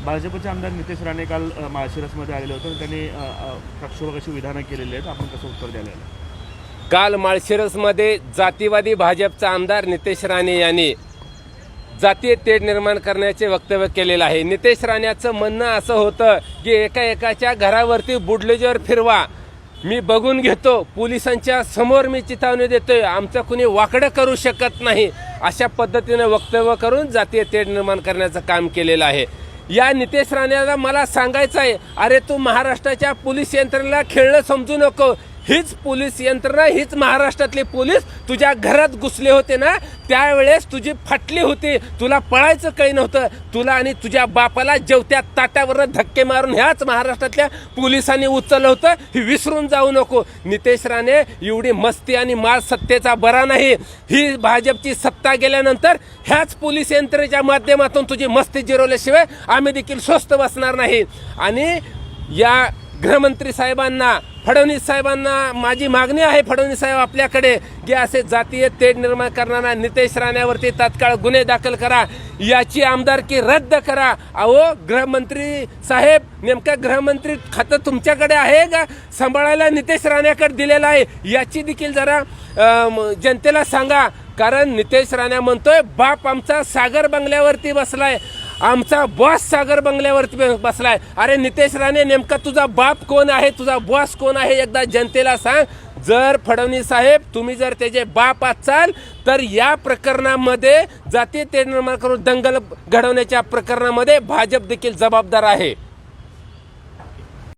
भाजपचे आमदार नितेश राणे काल माळशिरसमध्ये आलेले होते आणि त्यांनी प्रक्षोभकाची विधानं केलेली आहेत. आपण कसं उत्तर द्यायला? काल माळशिरसमध्ये जातीवादी भाजपचा आमदार नितेश राणे यांनी जातीय तेढ निर्माण करण्याचे वक्तव्य केलेलं आहे. नितेश राणेचं म्हणणं असं होतं की एकाच्या घरावरती बुडलेजर फिरवा, मी बघून घेतो, पोलिसांच्या समोर मी चिथावणी देतोय, आमचं कुणी वाकडं करू शकत नाही, अशा पद्धतीने वक्तव्य करून जातीय तेढ निर्माण करण्याचं काम केलेलं आहे. या नितेश राणेला मला सांगायचं आहे, अरे तू महाराष्ट्राच्या पोलीस यंत्रणेला खेळणं समजू नको. हीच पोलीस यंत्रणा, हीच महाराष्ट्रातले पोलीस तुझ्या घरात घुसले होते ना, त्यावेळेस तुझी फाटली होती, तुला पळायचं काही नव्हतं. तुला आणि तुझ्या बापाला जेवत्या ताट्यावर धक्के मारून ह्याच महाराष्ट्रातल्या पोलिसांनी उचललं होतं, ही विसरून जाऊ नको. नितेश राणे, एवढी मस्ती आणि माळ सत्तेचा बरा नाही. ही भाजपची सत्ता गेल्यानंतर ह्याच पोलीस यंत्रणेच्या माध्यमातून तुझी मस्ती जिरवल्याशिवाय आम्ही देखील स्वस्थ बसणार नाही. आणि या गृहमंत्री साहेबांना, फडणवीस साहेबांना माझी मागणी आहे, फडणवीस साहेब आपल्याकडे, की असे जातीय तेढ निर्माण करणारा नितेश राणेवरती तात्काळ गुन्हे दाखल करा, याची आमदारकी रद्द करा. अहो गृहमंत्री साहेब, नेमकं गृहमंत्री खातं तुमच्याकडे आहे का? सांभाळायला नितेश राणेकडे दिलेलं आहे, याची देखील जरा जनतेला सांगा. कारण नितेश राणे म्हणतोय बाप आमचा सागर बंगल्यावरती बसलाय, आमचा बॉस सागर बंगल्यावरती बसलाय. अरे नितेश राणे, नेमका तुझा बाप कोण आहे, तुझा बॉस कोण आहे, एकदा जनतेला सांग. जर फडणवीस साहेब तुम्ही जर त्याचे बाप असाल तर या प्रकरणामध्ये जातीय तेढ निर्माण करून दंगल घडवण्याच्या प्रकरणामध्ये भाजप देखील जबाबदार आहे.